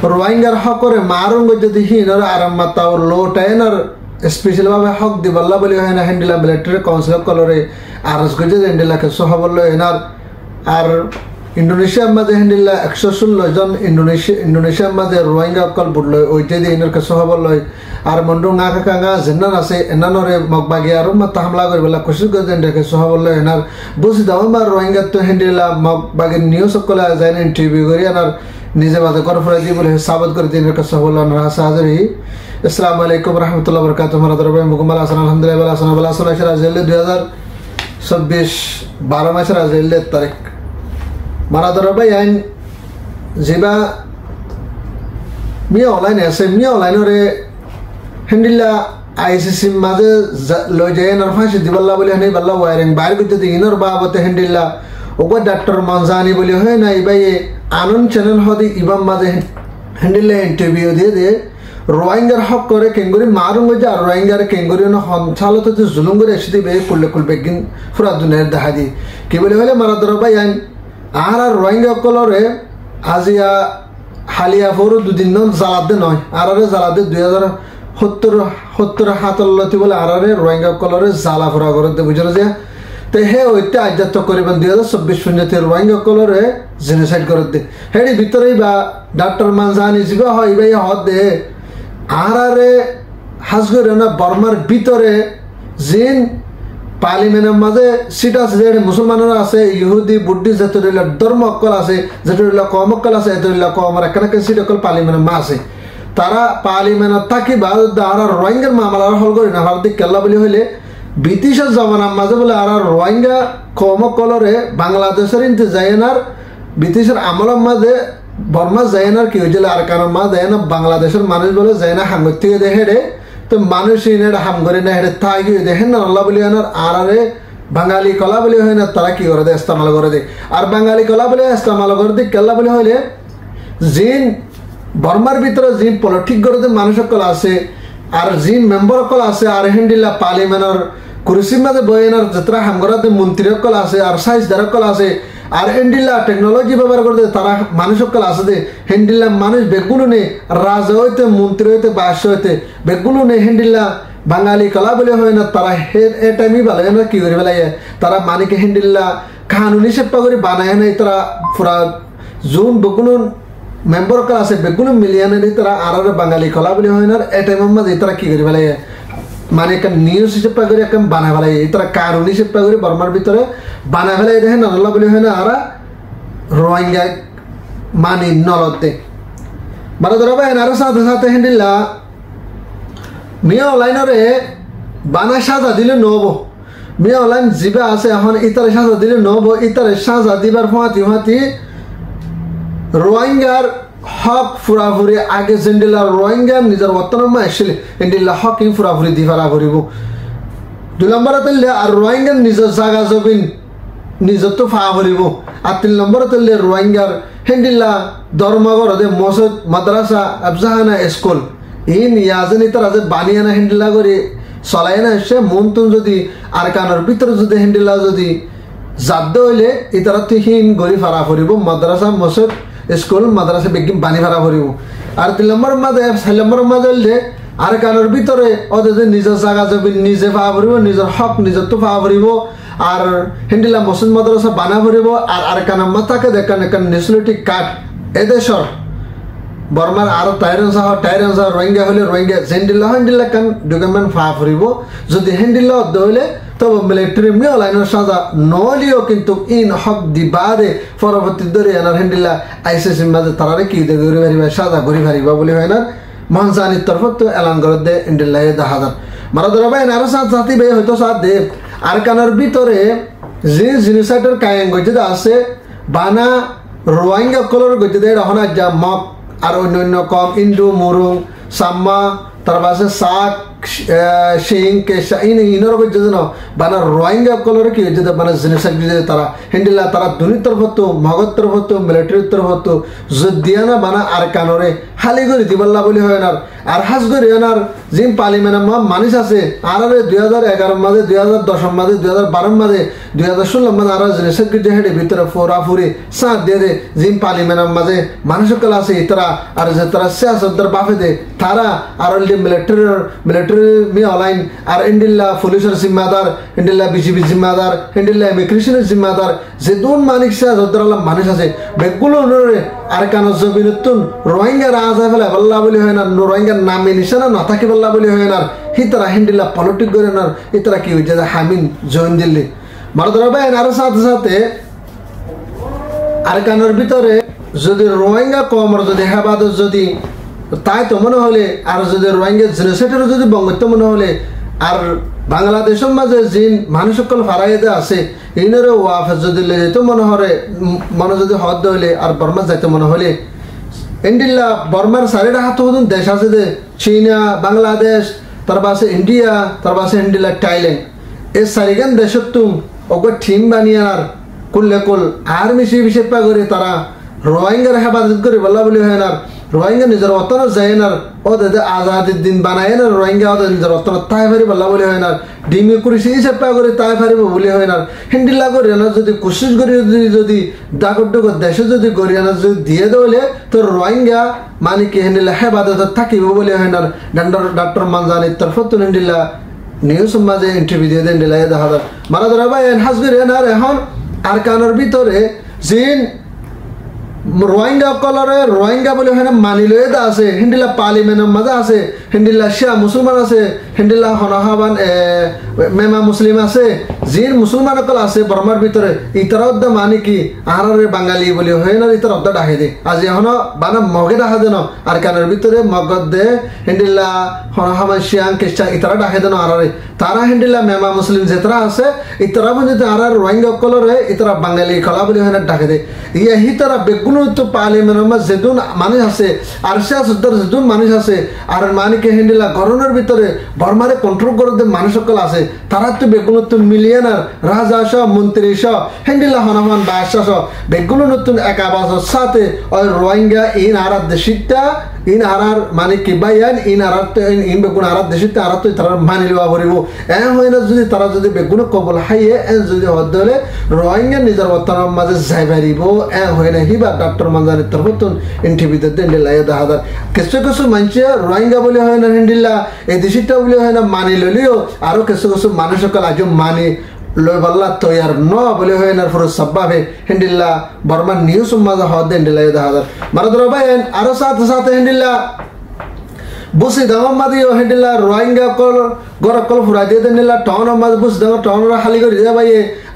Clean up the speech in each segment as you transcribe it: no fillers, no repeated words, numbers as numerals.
রোহিঙ্গার হকরে মারুঙ্গ যদি হিনর আরাম্মাতা ও লোটায়নার স্পেশাল ভাবে হক দিবাল্লা বলি হয় না হ্যান্ডিলা মিলিটারি কাউন্সিল কলরে আরস গজে হ্যান্ডিলাকে সহবল্ল এনার আর ইন্দোনেশিয়ার মাঝে হ্যান্ডিলা 116 জন ইন্দোনেশিয়ার মাঝে রোহিঙ্গা অকল বুড়লো ওইটা দিয়ে এনার কাছে সহবল্ল আর মন্ডু নাকা কাঙ্গা জেনার আছে এনানরে মগবাগি আর মাত্তা হামলা করে বেলা খুশি গজে হ্যান্ডিলাকে সহবল্ল এনার বুঝি দাও আমার রোহিঙ্গা তো হ্যান্ডিলা মগবাগি নিউজ সকলে যায় না ইন্টারভিউ করি আর নিজে বাদে করফরা দিয়ে বলে সাবত করে দিনের কাছে সহবল্ল রাসা হাজারি আসসালামু আলাইকুম রাহমাতুল্লাহি ওয়া বারাকাতুহু মারাদরবাই মুকম্মাল হাসান আলহামদুলিল্লাহ হাসান আল হাসান রাজিয়াল্লাহ 2026 12 মাসের রাজিয়াল্লাহ তারিখ মারাদরবাই আইন যেবা মিয়া অনলাইন আছে মিয়া অনলাইনরে হ্যান্ডিলা আইসিসি মাঝে লই যায় না ফাঁসি দিবাল্লা বলে হানি বাল্লা ওয়ারিং বাইরে করতে দিনর বাবতে হ্যান্ডিলা ওগো ডাক্তার মনজানি বলে হয় না ইবাই আনন্দ চ্যানেল হদি ইবাম মাঝে হ্যান্ডিলা ইন্টারভিউ দিয়ে রোহিঙ্গার হক করে কেঙ্গুরি মারুং গজা আর রোহিঙ্গার কেঙ্গুরি না হনছালতে যে জুলুম করে এসে দিবে কুল্লে বেগিন পুরা দুনিয়ার দেখা দি কি বলে হলে মারাদরবাই আইন আর রোহিঙ্গা কলরে আজিয়া হালিয়া ফোরো দুদিন নন জালাদে নয় আর জালাদে 2070 বলে আর রোহিঙ্গা কলরে জালা ফোরা করতে বুঝলো যে তো হে ওইটা আজাত করিবেন 2024 পর্যন্ত রোহিঙ্গা কলরে জেনোসাইড করতে হেডি ভিতরেই বা ডাক্তার মানজানি জিবা হয় ভাই হদ দে আর হাজগরে না বর্মার ভিতরে জিন পার্লিমেন্টের মাঝে সিট আছে যে মুসলমানরা আছে ইহুদি বুদ্ধিস্ট যেতরিলা ধর্ম অকল আছে যেতরিলা কম অকল আছে এতরিলা কম আর এখানে সিট অকল পার্লিমেন্টের মা আছে তারা পার্লিমেন্টত থাকি বা আর রোহিঙ্গার মামলার হল করি না ভারত কেল্লা বলি হইলে ব্রিটিশের জমানার মাঝে বলে আর রোহিঙ্গা কম অকলরে বাংলাদেশের ইনতে যায়নার ব্রিটিশের আমলের মাঝে বর্মা যায়নার কি হয়েছিল আর কারণ মা যায় না বাংলাদেশের মানুষ বলে যায় না হাঙ্গর থেকে দেখে রে তো মানুষ হাম করে না হেঁটে তাই গিয়ে দেখেন না আল্লাহ বলি আনার আর বাঙালি কলা বলি হয় না তারা কি করে দেয় ইস্তেমাল করে দেয় আর বাঙালি কলা বলে ইস্তেমাল করে দিক কেল্লা বলি হইলে জিন বর্মার ভিতরে জিন পলিটিক করে যে মানুষ কলা আছে আর জিন মেম্বার কলা আছে আর হেন্ডিলা পার্লিমেন্টের কুরসির মাঝে বইনার যাত্রা হামগরাতে মন্ত্রী কলা আছে আর সাইজদার কলা আছে আর হেন্ডিলা টেকনোলজি ব্যবহার করতে তারা মানুষ সকল আছে হেন্ডিলা মানুষ বেগুলো নেই রাজা হইতে মন্ত্রী হইতে বাস হইতে বেগুলো নেই হেন্ডিলা বাঙালি কলা বলে হয় না তারা এ টাইমই ভালো না কি করে বেলাই তারা মানিকে হেন্ডিল্লা কানুনি সেপ্পা করে বানায় নাই তারা পুরা জুন বেগুলো মেম্বার কলা আছে বেগুলো মিলিয়ে নেই তারা আর বাঙালি কলা বলে হয় না এ টাইমের মাঝে তারা কি করে বেলাই মানে একটা নিউজ হিসেবে করে একটা বানা ফেলাই তারা কারণ হিসেবে করে বর্মার ভিতরে বানা ফেলাই দেখেন আল্লাহ বলে হয় না আর রোহিঙ্গা মানি নলতে মানে ধরো ভাই আর সাথে সাথে হ্যান্ডিল্লা মিয়া অনলাইনরে বানা সাজা দিলে নব মিয়া অনলাইন জিবা আছে এখন ইতারে সাজা দিলে নব ইতারে সাজা দিবার ফাঁতি রোহিঙ্গার হক ফুরাফুরি আগে যেন্ডিলা রোহিঙ্গা নিজের বর্তমান আসলে এন্ডিলা হক ফুরাফুরি দি ফেলা করিব 2 নম্বরতে আর রোহিঙ্গার নিজের জায়গা জমিন নিজের তো ফা করিব আর 3 নম্বরতে রোহিঙ্গার হেন্ডিলা ধর্মঘর মসজিদ মাদ্রাসা আফজাহানা স্কুল ইন ইয়াজনি তারা যে বানিয়ানা হেন্ডিলা করে চলাই না সে মনতুন যদি আর কানের ভিতরে যদি হেন্ডিলা যদি জাদ্দ হইলে ইতারা হিন গড়ি ফারা করিব মাদ্রাসা মসজিদ স্কুল মাদ্রাসা বেগিম বানি ভাড়া ভরিব আর 3 নম্বর মাঝে 4 নম্বর মাঝে আর কানোর ভিতরে ওদের নিজের জায়গা জমি নিজে পাওয়া ভরিব নিজের হক নিজের তো পাওয়া ভরিব আর হেন্ডিলা মসজিদ মাদ্রাসা বানা ভরিব আর কানার মাথাকে দেখান এখান নেশনালিটি কার্ড এদেশর বর্মার আর টাইরেন্স রোহিঙ্গা হলে রোহিঙ্গা হেন্ডিলা কান ডকুমেন্ট পাওয়া ভরিব যদি হেন্ডিলা অর্ধ হইলে তবে মিলিটারি মিয়ালাইনের সাজা নলিও কিন্তু ইন হক দিবাদে পরবর্তী ধরে এনার হেন্ডিলা আইসিসির মাঝে তারারে কি ঘুরে পারিবা সাজা ঘুরি পারিবা বলে হয় না মহানজানির তরফ তো এলান করে দে ইন্ডিল্লাহ 10,000 মারা ধরা ভাই আর সাথ জাতি ভাই হয়তো সাথ দে আর কানার ভিতরে যে জিনিসটার কায়েম গজে আছে বানা রোহিঙ্গা কলর গজে দে রহনা যা মক আর অন্যান্য কম ইন্দু মুরুং সাম্মা তার পাশে সাক শিং কেশা ইনর যেন বানা রোহিঙ্গা কলর কি যদি মানে জিনিস তারা হেন্ডিলা তারা দুনির তরফতো মগর তরফতো মিলিটারির তরফতো যদিয়া না বানা আর কানরে হালি করে দিবাল্লা বলি হয় না আর হাস করে এনার জিম পার্লিমেন্ট মানুষ আছে আর 2011 মাঝে 2010 মাঝে 2012 মাঝে 2016 মাঝে আর জিনিস হেডে ভিতরে ফোরা ফুরি সাঁত দিয়ে দে জিম পার্লিমেন্ট মাঝে মানুষ সকল আছে ইতারা আর যে তারা সিয়াসতদার বাফে দে তারা আর মিলিটারি মি অনলাইন আর ইন্ডিল্লা পুলিশের জিম্মাদার ইন্ডিল্লা বিজিবি জিম্মাদার ইন্ডিল্লা ইমিগ্রেশনের জিম্মাদার যে দুন মানিক সিয়াসতদার মানুষ আছে বেগুলো আর কানো জমিনুত্তুন রোহিঙ্গা রাজা ফেলে বল্লা বলি হয় না রোহিঙ্গার নামে নিশানা না থাকি বল্লা বলি হয় না হিতারা হিন্ডিল্লা পলিটিক করে না ইতারা কি হয়েছে হামিন জৈন দিল্লি মারদরা ভাই আর সাথে সাথে আর কানোর ভিতরে যদি রোহিঙ্গা কমর যদি হেবাদত যদি তাই তো মনে হলে আর যদি রোহিঙ্গা জেনোসাইডের যদি বঙ্গত্ব মনে হলে আর বাংলাদেশের মাঝে জিন মানুষ সকল ফারাইতে আছে ইনরে ওয়াফ যদি যেতে মনে হরে মনে যদি হদ হইলে আর বর্মা যাইতে মনে হলে ইন্ডিল্লা বর্মার সারিটা হাত হতুন দেশ আছে যে চীনা বাংলাদেশ তার পাশে ইন্ডিয়া তার পাশে ইন্ডিল্লা থাইল্যান্ড এই সারিগান দেশের তুম ওকে থিম বানিয়ে আর কুললে কুল আর মিশিয়ে বিশেষ পা করে তারা রোহিঙ্গার হেফাজত করে বলা বলি হয় না রোহিঙ্গা নিজের অতন যায় না ও দাদা আজাদির দিন বানায় না রোহিঙ্গা ওদের নিজের অতন তাই ফারি বলা বলি হয় না ডিমে করেছি এই চেপা করে তাই ফারিব বলি হয় না হিন্দিলা করে না যদি কোশিশ করি যদি ডাকর ডুকর দেশে যদি গরিয়ানা যদি দিয়ে দেওয়ালে তো রোহিঙ্গা মানে কি হিন্দিলা হেফাজত থাকিব বলি হয় না ডাক্তার মানজানির তরফত হিন্দিলা নিউজ মাঝে ইন্টারভিউ দিয়ে দেন দিলা দেখা যায় মারা ধরা ভাই হাসবির এনার এখন আর কানোর ভিতরে জিন রোহিঙ্গা কলরে রোহিঙ্গা বলে হয় না মানিলে আছে হিন্দিলা পার্লিমেন্টের মাঝে আছে হিন্দিলা শিয়া মুসলমান আছে হিন্দিলা হনহাবান মেমা মুসলিম আছে জিন মুসলমান কল আছে বর্মার ভিতরে ইতারা মানে কি আহারে বাঙালি বলে হয় না ইতারা ডাকে দে আজ এখন বানা মগে ডাকা দেন আর কানের ভিতরে মগদ দে হিন্দিলা হনহাবান শিয়াং কেশা ইতারা ডাকে দেন আহারে তারা হিন্দিলা মেমা মুসলিম যেতারা আছে ইতারা মানে আর রোহিঙ্গা কলরে ইতারা বাঙালি কলা বলে হয় না ডাকে দে ইহি তারা বেগুন তো পার্লিমেন্টের যেদুন মানুষ আছে আর সিয়াসতদার যেদুন মানুষ আছে আর মানিকে হিন্দিলা গরনের ভিতরে বর্মারে কন্ট্রোল করতে মানুষ সকল আছে তারা তো বেগুন তো মিলিয়নার রাজা সহ মন্ত্রী সহ হিন্দিলা হনমান বাদশাহ সহ বেগুন নতুন একাবাসের সাথে ওই রোহিঙ্গা ইন আরার দেশিটা ইন আরার মানে কি বাইয়ান ইন আরার ইন বেগুন আরার দেশিটা আরার তো তারা মানি লওয়া করিব হয় না যদি তারা যদি বেগুন কবল হাইয়ে যদি হদ হলে রোহিঙ্গা নিজের বর্তমান মাঝে যাই পারিব হয় না হিবা ডাক্তার মানজানির তরফতুন ইন্টারভিউতে হিন্দিলা দেখা যায় কিছু কিছু মানুষে রোহিঙ্গা বলে হয় না হিন্দিলা এই দেশিটা বলে হয় না মানি ললিও আরো কিছু কিছু মানুষ সকল আজ মানি লই বল্লা তৈয়ার ন বলে হয় না পুরো সব্বাবে হিন্দিলা বর্মার নিউজ মাঝে হদ হিন্দিলা দেখা যায় মারা ধরো ভাই আরো সাথে সাথে হিন্দিলা বুসি দাম মাদিও হিন্দিলা রোহিঙ্গা কল গর কল ফুরাই দিয়ে দিলা টাউন মাঝ বুস দাম টাউন খালি করে দিয়ে ভাই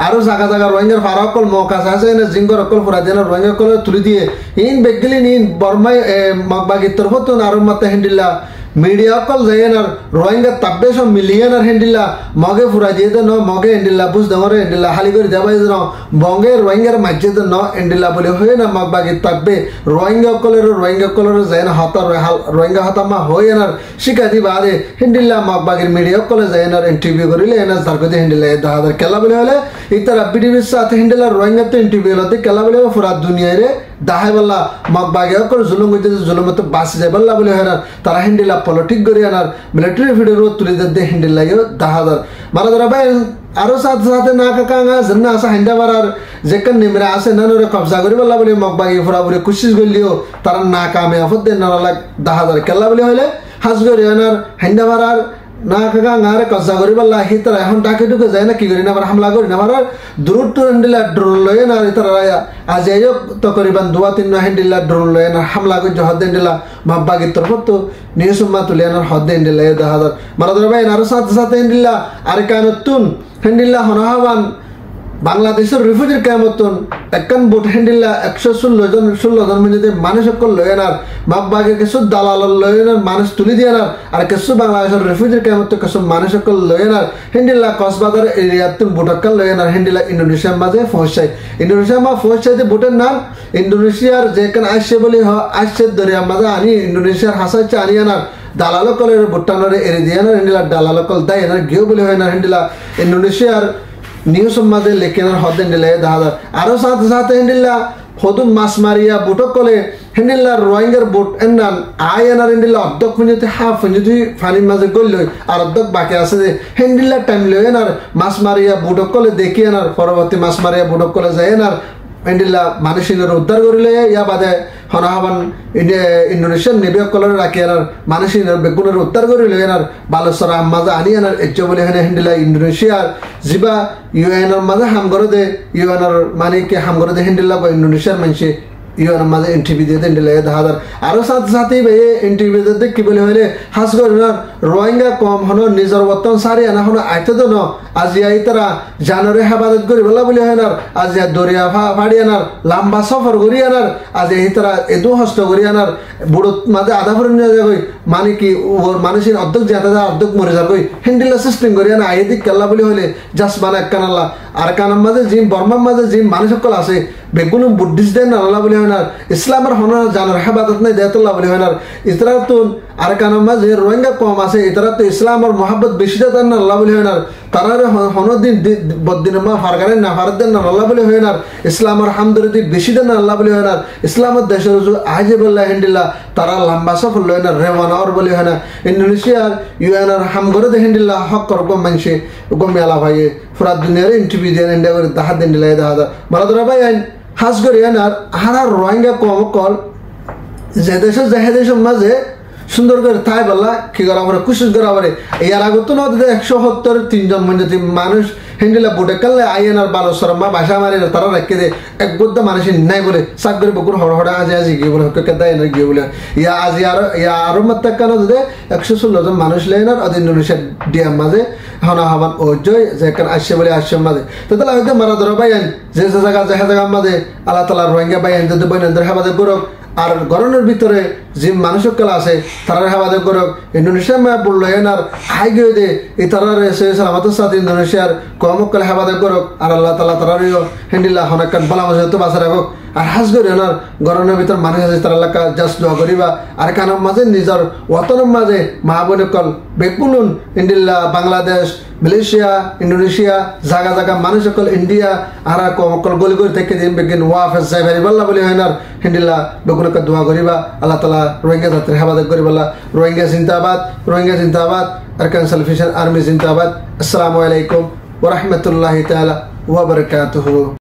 আরো জায়গা জায়গা রোহিঙ্গার ফারা কল মকাশ আছে না জিঙ্গর কল ফুরাই দিয়ে রোহিঙ্গা কল তুলি দিয়ে ইন বেগলি ইন বর্মাই মগবাগির তরফতুন আরো মাতে হিন্দিলা মিডিয়া কল যাইনার রোহিঙ্গা তাব্বে সব মিলিয়নার হেন্ডিলা মগে ফুরা দিয়ে ন মগে হেন্ডিলা বুঝ দমরে হেন্ডিলা হালি করে দেবাই ন বঙ্গে রোহিঙ্গার মাঝে ন হেন্ডিলা বলে হয়ে না মগবাগি তাব্বে রোহিঙ্গা কলের যায় না হতা রোহিঙ্গা হতামা হয়ে না শিকাতি বাদে হেন্ডিলা মগবাগির মিডিয়া কলে যাইনার ইন্টারভিউ করিলে এনা সারকতে হেন্ডিলা দাহাদার কেলা বলে হলে ইতারা বিডিবির সাথে হেন্ডিলা রোহিঙ্গা তো ইন্টারভিউ হতে কেলা বলে ফুরা দুনিয়ায় রে দাহাই বললা মগবাগি করে জুলুম হইতে জুলুমে তো বাঁচি যায় বললা বলে হয় না তারা হেন্ডিলা পলিটিক করে আনার মিলিটারি ভিডিও তুলে দিয়ে হিন্দিল লাগে দাহাদার মারা ধরা ভাই আরো সাথে সাথে না কাকা জন্য আসা হিন্দা বারার যেখান নিমরা আছে না নরে কবজা করি বললা বলে মগবাগি ফুরা বলে কুশিস গলিও তারা না কামে আফত দেন না লাগ দাহাদার কেলা বলে হইলে হাজ করে আনার হিন্দা বারার না কাকা আরে কবজা করি বললা হি তারা এখন ডাকে ঢুকে যায় না কি করি না হামলা করি না মারার দূরত্ব হিন্দিলা ড্রোন লয়ে না তারা আজ আইও তো করিবান 2-3 হিন্দিলা ড্রোন লয়ে না হামলা করে হদ হিন্দিলা মগবাগির তরফ তো নিউসমা তুলে আনার হদ হিন্দিলা দাহাদার মারা ধরা ভাই আরো সাথে সাথে হিন্দিলা আর কানতুন হিন্দিলা হনহাবান বাংলাদেশের রিফিউজির কেমতন একখান বুট হেন্ডিল্লা 116 জন মিনিটে মানুষ সকল লয়েনার মগবাগির কিছু দালাল লয়েনার মানুষ তুলি দিয়ানার আর কিছু বাংলাদেশের রিফিউজির কেমত কিছু মানুষ সকল লয়েনার হেন্ডিল্লা কক্সবাজার এরিয়াতে বুটকাল লয়েনার হেন্ডিল্লা ইন্দোনেশিয়ার মাঝে পৌঁছায় ইন্দোনেশিয়ার মা পৌঁছাইতে বুটের নাম ইন্দোনেশিয়ার যেখানে আসছে বলি আসছে দরিয়ার মাঝে আনি ইন্দোনেশিয়ার হাসাইছে আনি আনার dalalokol buttanore eridiana hindila dalalokol dayana geo bole hoyna hindila Indonesia news সমাজে লেখেনার হদেন দিলে দাদা আরো সাথে সাথে হিন্দিল্লা হদুম মাছ মারিয়া বুটক কলে হিন্দিল্লা রোহিঙ্গার বুট এনান আই এনার হিন্দিল্লা অর্ধক পুঞ্জিতে হাফ পুঞ্জিতে ফানির মাঝে গল আর অর্ধক বাকি আছে যে হিন্দিল্লা টাইম লই এনার মাছ মারিয়া বুটক কলে দেখি এনার পরবর্তী মাছ মারিয়া বুটক কলে যায় এনার হিন্দিল্লা মানুষের উদ্ধার করিলে ইয়া বাদে হনাহাবান ইন্ডোনেশিয়ান নেবিয়ক কলর রাখি এনার মানুষের বেগুনের উদ্ধার করিলে এনার বালেশ্বর মাঝে আনি এনার এজ্জ বলে হেনে হিন্দিল্লা ইন্ডোনেশিয়ার জিবা ইউএনের মাঝে হাম করে দে ইউএনের মানে কি হাম করে দে হিন্দিল্লা ইন্ডোনেশিয়ার মানুষে ইউএনের মাঝে এনটিভি দিয়ে হিন্দিল্লা দাহাদার আরো সাথে সাথে এনটিভি দিয়ে কি বলে হইলে হাস করে রোহিঙ্গা কম হনো নিজের বর্তমান সারি আনা হনো আইতে তো ন আজিয়া ইতারা জানরে হেফাজত করি বলা বলে হয় না আজিয়া দরিয়া ফাড়ি আনার লম্বা সফর করি আনার আজিয়া ইতারা এদু হস্ত করি আনার বুড়ো মাঝে আধা ফুরে নিয়ে যাবই মানে কি মানুষের অর্ধেক যেতে যায় অর্ধেক মরে যাবই হিন্দিলা সিস্টেম করি আনা আইদিক কেল্লা বলে হইলে জাস মানে এক কানাল্লা আর কানার মাঝে জিম বর্মার মাঝে জিম মানুষ সকল আছে বেগুন বুদ্ধিস্ট দেন আল্লাহ বলে হয় না ইসলামের হন জানার হেফাজত নাই দেয়তুল্লাহ বলে হয় না ইতরা তুন আর কানার মাঝে রোহিঙ্গা কম আছে ইতরা তো ইসলামের মহাব্বত বেশি দেন না আল্লাহ বলে হয় না তারা হনদিন বদিন মা ফারগারে না ফারদ দেন না আল্লাহ বলে হয় না ইসলামের হামদরদি বেশি দেন না আল্লাহ বলে হয় না ইসলামের দেশের আজে বললা হিন্দিল্লা তারা লম্বা সফল লয় না রেওয়ানা আর বলে হয় না ইন্ডোনেশিয়ার ইউএনআর হাম করে দে হিন্দিল্লা হক কর গম মানছে গম মেলা ভাই পুরা দুনিয়ার ইন্টারভিউ দেন ইন্ডিয়া করে দাহাদ দিন দিলে দাহাদ মারাদরা ভাই হাস করি আর আর রোহিঙ্গা কম কল যে দেশের যে দেশের মাঝে সুন্দর করে তাই বললা কি করা পারে কুশিস করা পারে এর আগত না 173 মধ্যে মানুষ হিন্দিলা বুটে কালে আইএনআর বালেশ্বর মা ভাষা মারি তারা রেখে দে এক গদ্দ মানুষ নাই বলে সাক করে বকুর হড়হড়া আজি আজি গিয়ে বলে কেদাই না গিয়ে বলে ইয়া আজি আরো মাত্রা কেন যে 116 জন মানুষ লেনার ইন্দোনেশিয়া ডিএম মাঝে হনা হবান ও জয় যে কান আসছে বলে আসছে মাঝে তো তাহলে হয়তো মারা ধরা বাইন যে জায়গা মাঝে আল্লাহ তাআলা রোহিঙ্গা বাইন যদি বইনদের হেফাজত করুক আর গরমের ভিতরে যে মানুষের কালা আছে তারা হেফাজত করুক ইন্ডোনেশিয়া মা বললো এনার হাই গিয়ে দে এই তারা সালামাতের সাথে ইন্দোনেশিয়ার কমকাল হেফাজত করুক আর আল্লাহ তাআলা তারারিও হিন্দিল্লা হনাকান বালা মাঝে তো বাঁচা রাখুক আর হাস করে এনার গরমের ভিতর মানুষ আছে তারা এলাকা জাস্ট দোয়া করিবা আর কানের মাঝে নিজের ওয়াতনের মাঝে মা বোনকল বেকুলুন ইন্ডিল্লা বাংলাদেশ মালয়েশিয়া ইন্ডোনেশিয়া জায়গা জায়গা মানুষ সকল ইন্ডিয়া আর কমকল গলি করে থেকে দিন বেগিন ওয়াফেস যাই ভারি বল্লা বলে হয় না হিন্দিল্লা বেগুনকে দোয়া করিবা আল্লাহ তাআলা রোহিঙ্গা জাতির হেফাজত করিবাল্লা রোহিঙ্গা জিন্দাবাদ আরকান সালফিশন আর্মি জিন্দাবাদ আসসালামু আলাইকুম ওয়া রাহমাতুল্লাহি তাআলা ওয়া বারাকাতুহু।